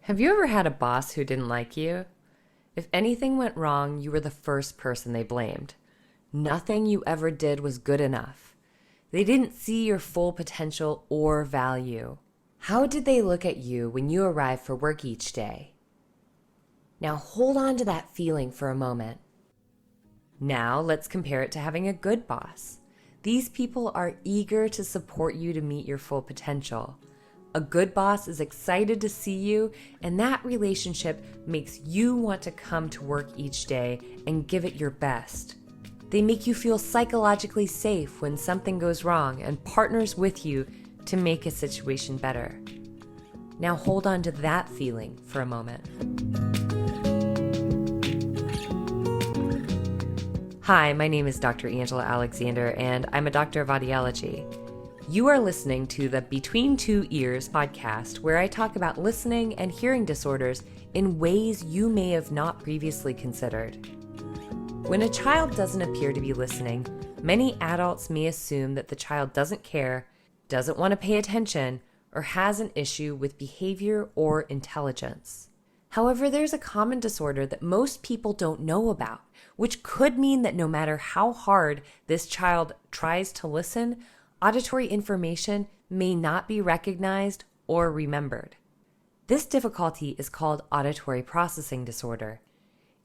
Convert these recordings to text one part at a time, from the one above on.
Have you ever had a boss who didn't like you? If anything went wrong, you were the first person they blamed. Nothing you ever did was good enough. They didn't see your full potential or value. How did they look at you when you arrived for work each day? Now hold on to that feeling for a moment. Now let's compare it to having a good boss. These people are eager to support you to meet your full potential. A good boss is excited to see you, and that relationship makes you want to come to work each day and give it your best. They make you feel psychologically safe when something goes wrong and partners with you to make a situation better. Now hold on to that feeling for a moment. Hi, my name is Dr. Angela Alexander, and I'm a doctor of audiology. You are listening to the Between Two Ears podcast, where I talk about listening and hearing disorders in ways you may have not previously considered. When a child doesn't appear to be listening, many adults may assume that the child doesn't care, doesn't want to pay attention, or has an issue with behavior or intelligence. However, there's a common disorder that most people don't know about, which could mean that no matter how hard this child tries to listen, auditory information may not be recognized or remembered. This difficulty is called auditory processing disorder.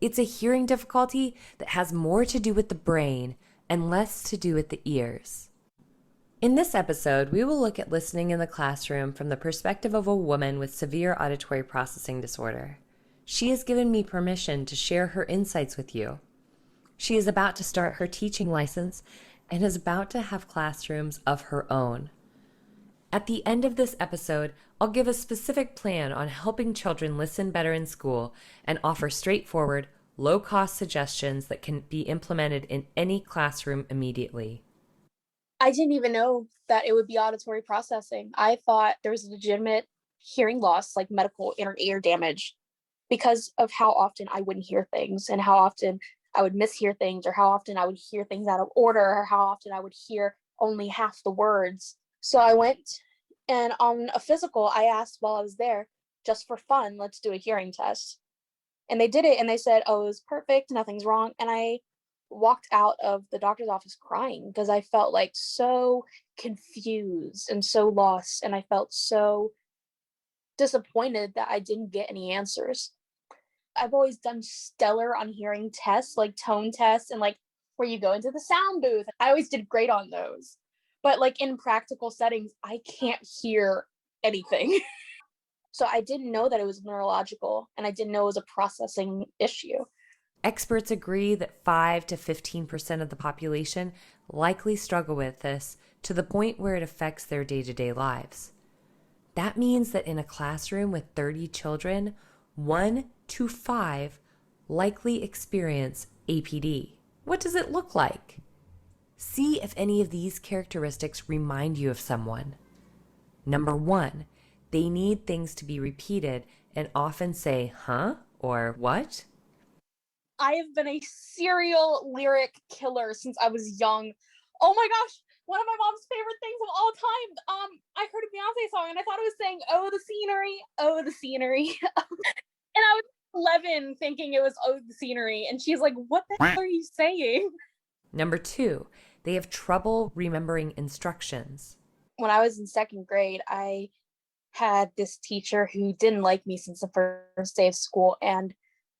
It's a hearing difficulty that has more to do with the brain and less to do with the ears. In this episode, we will look at listening in the classroom from the perspective of a woman with severe auditory processing disorder. She has given me permission to share her insights with you. She is about to start her teaching license and is about to have classrooms of her own. At the end of this episode, I'll give a specific plan on helping children listen better in school and offer straightforward, low-cost suggestions that can be implemented in any classroom immediately. I didn't even know that it would be auditory processing. I thought there was a legitimate hearing loss, like medical inner ear damage, because of how often I wouldn't hear things and how often I would mishear things, or how often I would hear things out of order, or how often I would hear only half the words. So I went, and on a physical, I asked while I was there, just for fun, let's do a hearing test. And they did it, and they said, oh, it was perfect, nothing's wrong. And I walked out of the doctor's office crying because I felt like so confused and so lost, and I felt so disappointed that I didn't get any answers. I've always done stellar on hearing tests, like tone tests, and like where you go into the sound booth. I always did great on those. But like in practical settings, I can't hear anything. So I didn't know that it was neurological, and I didn't know it was a processing issue. Experts agree that 5 to 15% of the population likely struggle with this to the point where it affects their day-to-day lives. That means that in a classroom with 30 children, 1 to 5 likely experience APD. What does it look like? See if any of these characteristics remind you of someone. Number 1, they need things to be repeated and often say, huh? Or what? I have been a serial lyric killer since I was young. Oh my gosh, one of my mom's favorite things of all time. I heard a Beyonce song and I thought it was saying, oh, the scenery, oh, the scenery. And I was 11 thinking it was oh, the scenery. And she's like, what the hell are you saying? Number 2, they have trouble remembering instructions. When I was in second grade, I had this teacher who didn't like me since the first day of school. And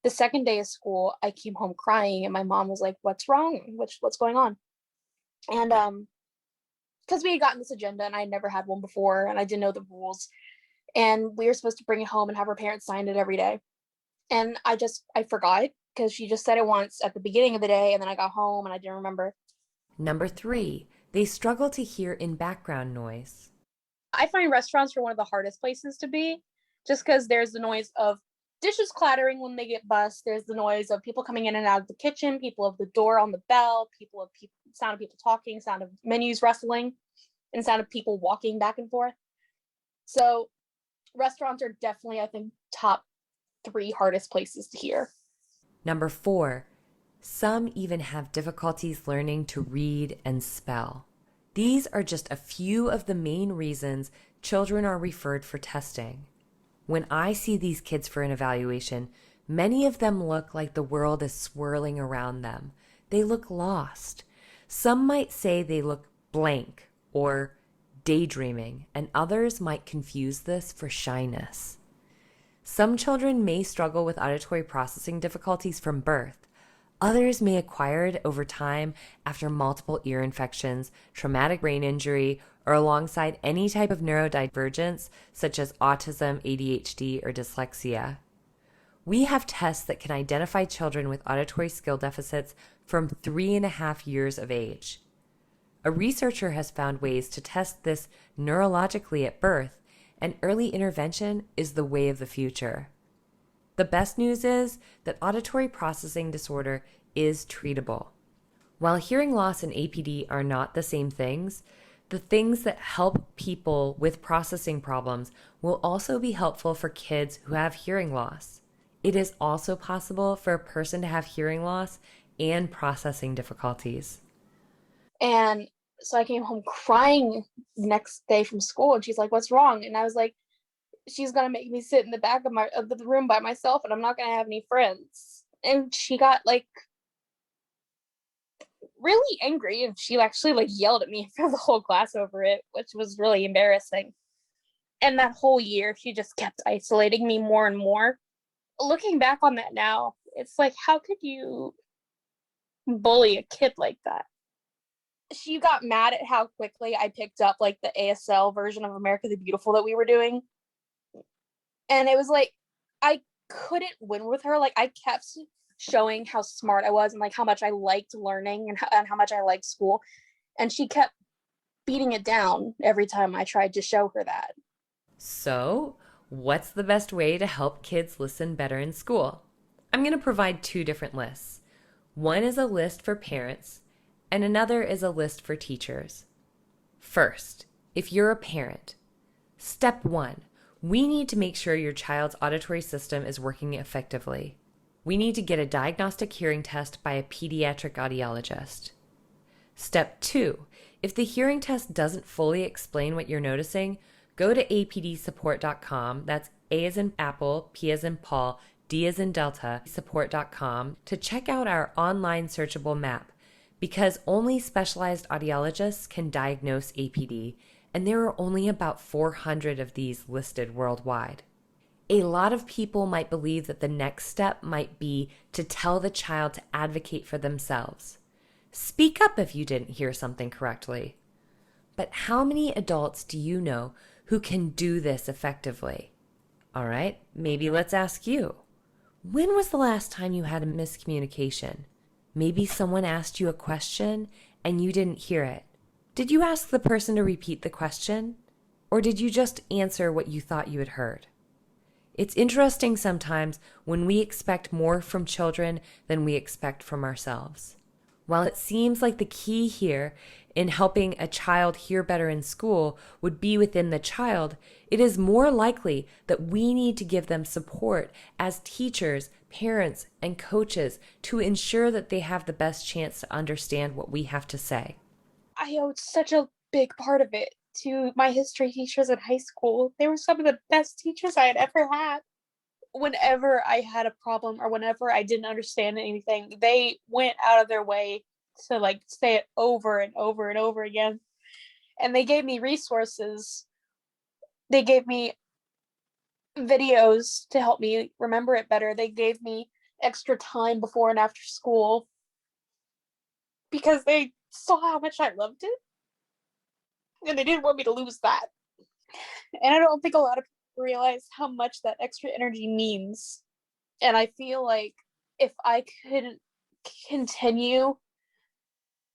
the second day of school, I came home crying, and my mom was like, what's wrong? What's going on? And because we had gotten this agenda and I never had one before and I didn't know the rules. And we were supposed to bring it home and have our parents sign it every day. And I forgot because she just said it once at the beginning of the day, and then I got home and I didn't remember. Number 3, they struggle to hear in background noise. I find restaurants are one of the hardest places to be, just because there's the noise of dishes clattering when they get bussed. There's the noise of people coming in and out of the kitchen, people of the door on the bell, sound of people talking, sound of menus rustling, and sound of people walking back and forth. So restaurants are definitely, I think, top 3 hardest places to hear. Number 4, some even have difficulties learning to read and spell. These are just a few of the main reasons children are referred for testing. When I see these kids for an evaluation, many of them look like the world is swirling around them. They look lost. Some might say they look blank or daydreaming, and others might confuse this for shyness. Some children may struggle with auditory processing difficulties from birth. Others may acquire it over time after multiple ear infections, traumatic brain injury, or alongside any type of neurodivergence such as autism, ADHD, or dyslexia. We have tests that can identify children with auditory skill deficits from 3.5 years of age. A researcher has found ways to test this neurologically at birth, and early intervention is the way of the future. The best news is that auditory processing disorder is treatable. While hearing loss and APD are not the same things, the things that help people with processing problems will also be helpful for kids who have hearing loss. It is also possible for a person to have hearing loss and processing difficulties. And so I came home crying next day from school, and she's like, "What's wrong?" And I was like, "She's gonna make me sit in the back of the room by myself, and I'm not gonna have any friends." And she got like really angry, and she actually like yelled at me in front of the whole class over it, which was really embarrassing. And that whole year, she just kept isolating me more and more. Looking back on that now, it's like, how could you bully a kid like that? She got mad at how quickly I picked up like the ASL version of America the Beautiful that we were doing. And it was like, I couldn't win with her. Like, I kept showing how smart I was and like how much I liked learning and how much I liked school. And she kept beating it down every time I tried to show her that. So, what's the best way to help kids listen better in school? I'm going to provide 2 different lists. One is a list for parents, and another is a list for teachers. First, if you're a parent, step 1, we need to make sure your child's auditory system is working effectively. We need to get a diagnostic hearing test by a pediatric audiologist. Step 2, if the hearing test doesn't fully explain what you're noticing, go to apdsupport.com, that's A as in Apple, P as in Paul, D as in Delta, support.com, to check out our online searchable map, because only specialized audiologists can diagnose APD, and there are only about 400 of these listed worldwide. A lot of people might believe that the next step might be to tell the child to advocate for themselves. Speak up if you didn't hear something correctly. But how many adults do you know who can do this effectively? All right, maybe let's ask you. When was the last time you had a miscommunication? Maybe someone asked you a question and you didn't hear it. Did you ask the person to repeat the question? Or did you just answer what you thought you had heard? It's interesting sometimes when we expect more from children than we expect from ourselves. While it seems like the key here in helping a child hear better in school would be within the child, it is more likely that we need to give them support as teachers, parents, and coaches to ensure that they have the best chance to understand what we have to say. I owed such a big part of it to my history teachers in high school. They were some of the best teachers I had ever had. Whenever I had a problem or whenever I didn't understand anything, they went out of their way to like say it over and over and over again. And they gave me resources. They gave me videos to help me remember it better. They gave me extra time before and after school because they saw how much I loved it. And they didn't want me to lose that. And I don't think a lot of people realize how much that extra energy means. And I feel like if I could continue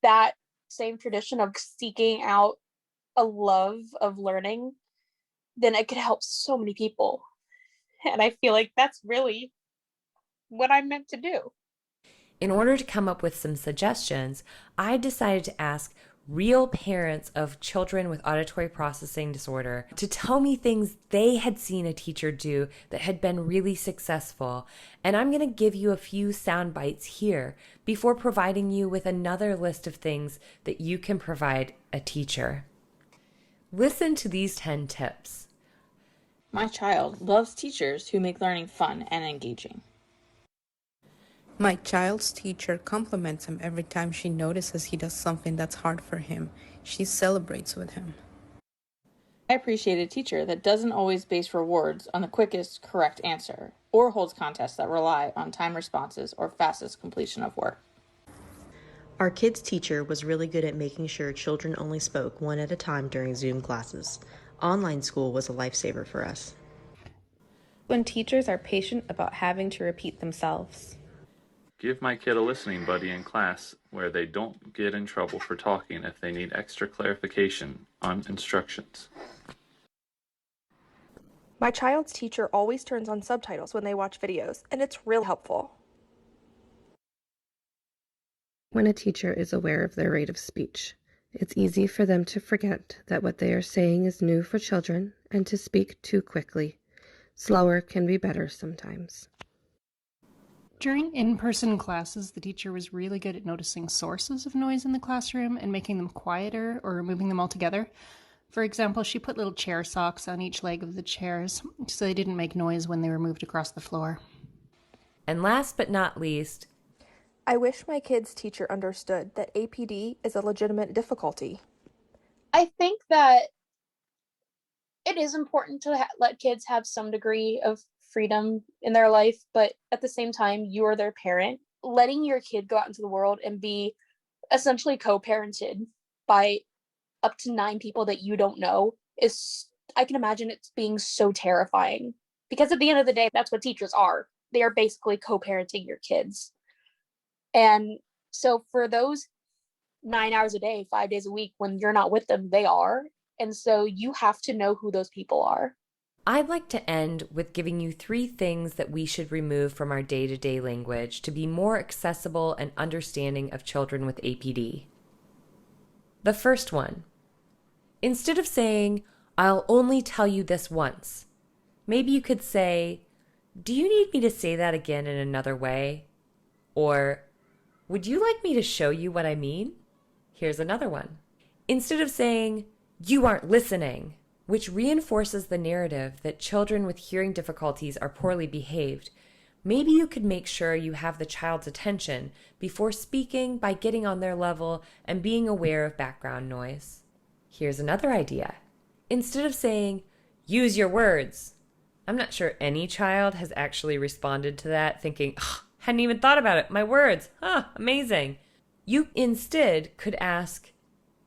that same tradition of seeking out a love of learning, then it could help so many people. And I feel like that's really what I'm meant to do. In order to come up with some suggestions, I decided to ask real parents of children with auditory processing disorder to tell me things they had seen a teacher do that had been really successful. And I'm going to give you a few sound bites here before providing you with another list of things that you can provide a teacher. Listen to these 10 tips. My child loves teachers who make learning fun and engaging. My child's teacher compliments him every time she notices he does something that's hard for him. She celebrates with him. I appreciate a teacher that doesn't always base rewards on the quickest correct answer, or holds contests that rely on time responses or fastest completion of work. Our kids' teacher was really good at making sure children only spoke one at a time during Zoom classes. Online school was a lifesaver for us. When teachers are patient about having to repeat themselves. Give my kid a listening buddy in class where they don't get in trouble for talking if they need extra clarification on instructions. My child's teacher always turns on subtitles when they watch videos, and it's real helpful. When a teacher is aware of their rate of speech, it's easy for them to forget that what they are saying is new for children and to speak too quickly. Slower can be better sometimes. During in-person classes, the teacher was really good at noticing sources of noise in the classroom and making them quieter or removing them altogether. For example, she put little chair socks on each leg of the chairs so they didn't make noise when they were moved across the floor. And last but not least, I wish my kid's teacher understood that APD is a legitimate difficulty. I think that it is important to let kids have some degree of freedom in their life, but at the same time, you are their parent. Letting your kid go out into the world and be essentially co-parented by up to 9 people that you don't know I can imagine it's being so terrifying. Because at the end of the day, that's what teachers are. They are basically co-parenting your kids. And so for those 9 hours a day, 5 days a week, when you're not with them, they are. And so you have to know who those people are. I'd like to end with giving you 3 things that we should remove from our day-to-day language to be more accessible and understanding of children with APD. The first one, instead of saying, "I'll only tell you this once," maybe you could say, "Do you need me to say that again in another way?" Or, "Would you like me to show you what I mean?" Here's another one. Instead of saying, "You aren't listening," which reinforces the narrative that children with hearing difficulties are poorly behaved, maybe you could make sure you have the child's attention before speaking by getting on their level and being aware of background noise. Here's another idea. Instead of saying, "Use your words," I'm not sure any child has actually responded to that thinking, "Hadn't even thought about it, my words, amazing." You instead could ask,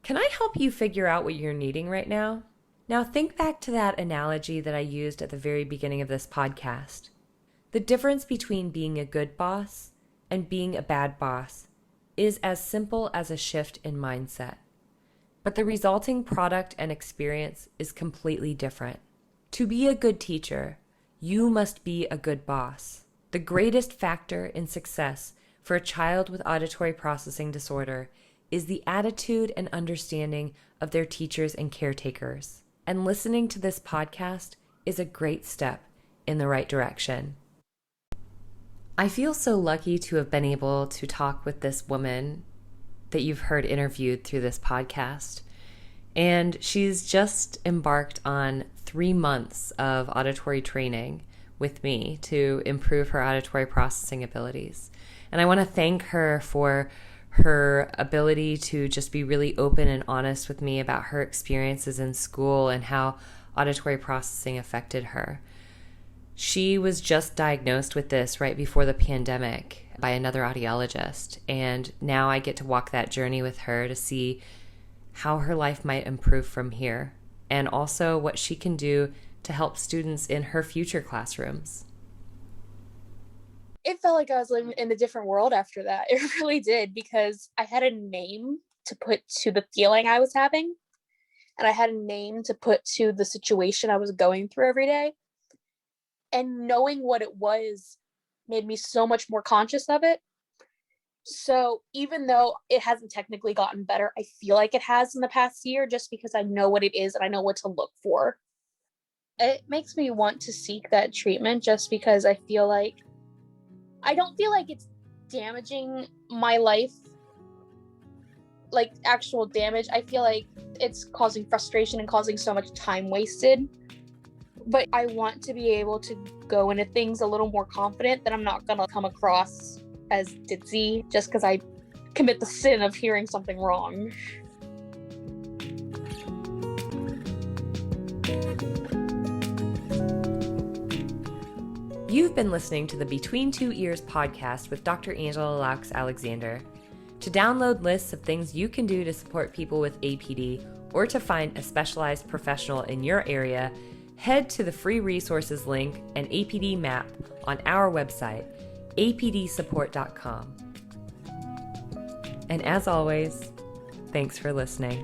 "Can I help you figure out what you're needing right now?" Now think back to that analogy that I used at the very beginning of this podcast. The difference between being a good boss and being a bad boss is as simple as a shift in mindset. But the resulting product and experience is completely different. To be a good teacher, you must be a good boss. The greatest factor in success for a child with auditory processing disorder is the attitude and understanding of their teachers and caretakers. And listening to this podcast is a great step in the right direction. I feel so lucky to have been able to talk with this woman that you've heard interviewed through this podcast. And she's just embarked on 3 months of auditory training with me to improve her auditory processing abilities. And I want to thank her for her ability to just be really open and honest with me about her experiences in school and how auditory processing affected her. She was just diagnosed with this right before the pandemic by another audiologist, and now I get to walk that journey with her to see how her life might improve from here, and also what she can do to help students in her future classrooms. It felt like I was living in a different world after that. It really did, because I had a name to put to the feeling I was having, and I had a name to put to the situation I was going through every day. And knowing what it was made me so much more conscious of it. So even though it hasn't technically gotten better, I feel like it has in the past year, just because I know what it is and I know what to look for. It makes me want to seek that treatment, just because I don't feel like it's damaging my life, like actual damage. I feel like it's causing frustration and causing so much time wasted. But I want to be able to go into things a little more confident, that I'm not going to come across as ditzy just because I commit the sin of hearing something wrong. You've been listening to the Between Two Ears podcast with Dr. Angela Laux Alexander. To download lists of things you can do to support people with APD or to find a specialized professional in your area, head to the free resources link and APD map on our website, apdsupport.com. And as always, thanks for listening.